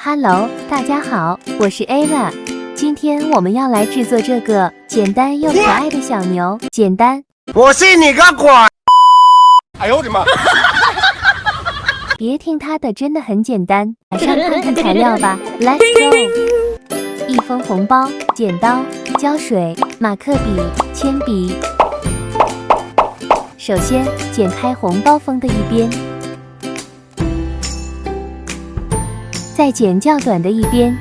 Hello， 大家好，我是 Ava。今天我们要来制作这个简单又可爱的小牛。简单，我信你个鬼！哎呦我的妈！别听它的，真的很简单。马上看看材料吧 ，Let's go！ 一封红包、剪刀、胶水、马克笔、铅笔。首先剪开红包封的一边。 再剪较短的一边，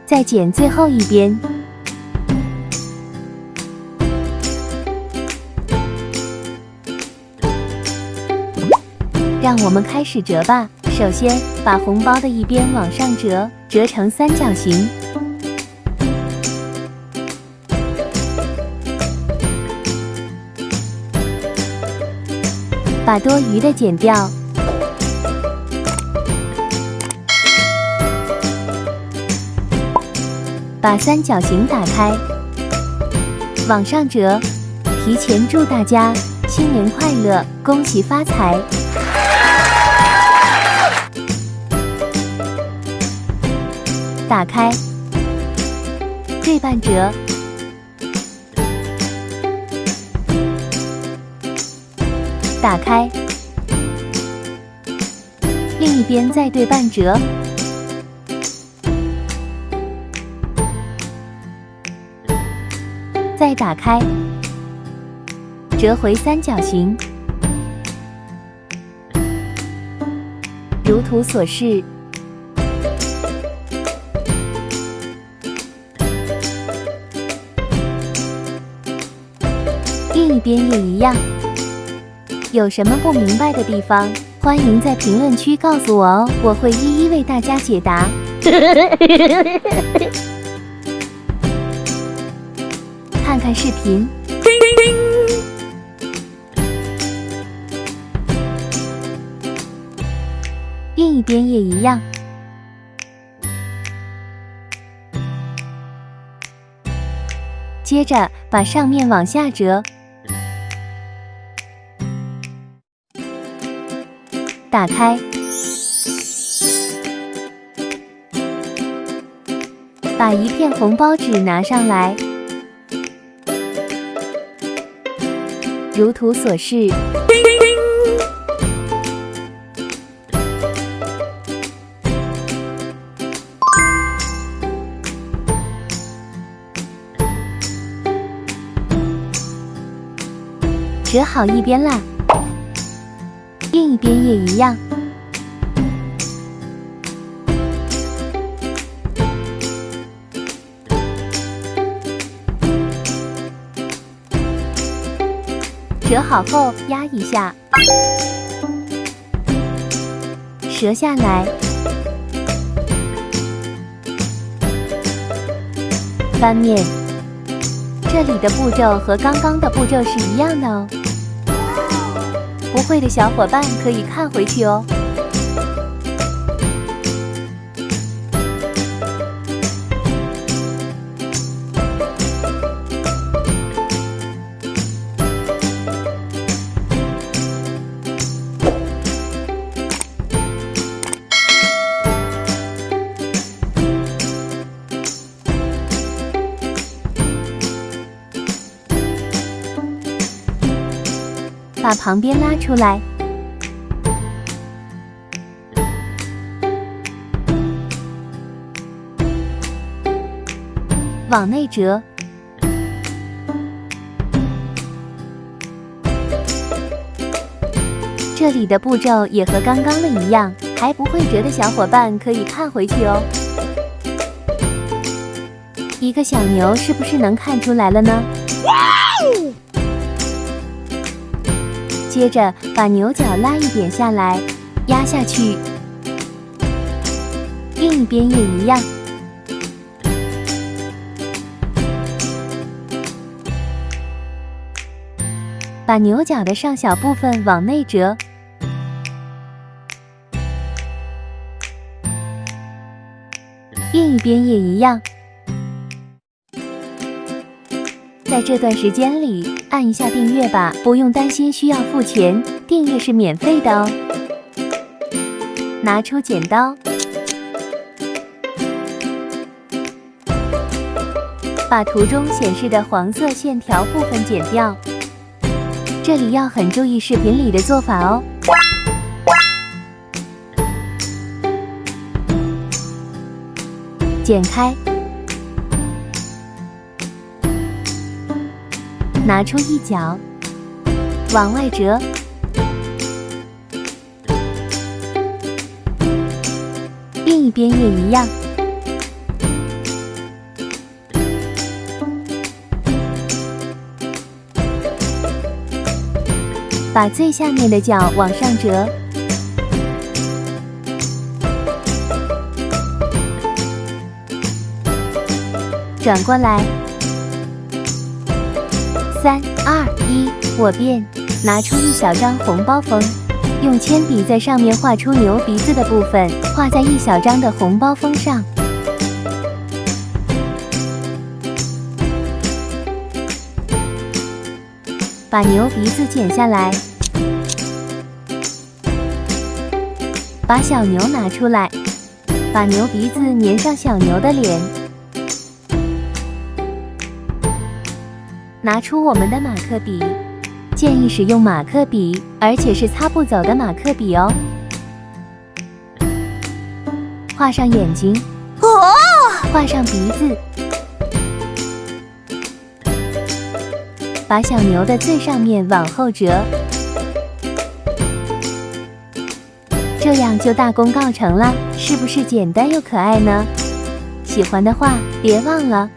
再剪最后一边。让我们开始折吧。首先，把红包的一边往上折，折成三角形。 把多余的剪掉，把三角形打开，往上折。提前祝大家新年快乐，恭喜发财！打开，对半折。 打开，另一边再对半折，再打开，折回三角形，如图所示。另一边也一样。 有什么不明白的地方，欢迎在评论区告诉我哦，我会一一为大家解答。看看视频。另一边也一样。接着把上面往下折。 打开，把一片红包纸拿上来，如图所示。折好一边啦。 另一边也一样，折好后压一下，折下来，翻面。这里的步骤和刚刚的步骤是一样的哦。 不会的小伙伴可以看回去哦。把旁边拉出来，往内折，这里的步骤也和刚刚的一样，还不会折的小伙伴可以看回去哦。一个小牛是不是能看出来了呢？ 接着把牛角拉一点下来，压下去。另一边也一样。把牛角的上小部分往内折。另一边也一样。在这段时间里，按一下订阅吧，不用担心需要付钱。订阅是免费的哦。拿出剪刀，把图中显示的黄色线条部分剪掉。这里要很注意视频里的做法哦。剪开，拿出一角，往外折，另一边也一样。把最下面的角往上折，转过来，3、2、1，我变。拿出一小张红包封，用铅笔在上面画出牛鼻子的部分，画在一小张的红包封上。把牛鼻子剪下来，把小牛拿出来，把牛鼻子粘上小牛的脸。拿出我们的马克笔，建议使用马克笔，而且是擦不走的马克笔哦。画上眼睛，画上鼻子，把小牛的最上面往后折，这样就大功告成了，是不是简单又可爱呢？喜欢的话，别忘了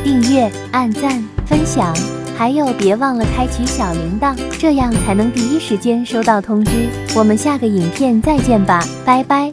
订阅、按赞、分享，还有别忘了开启小铃铛，这样才能第一时间收到通知。我们下个影片再见吧，拜拜。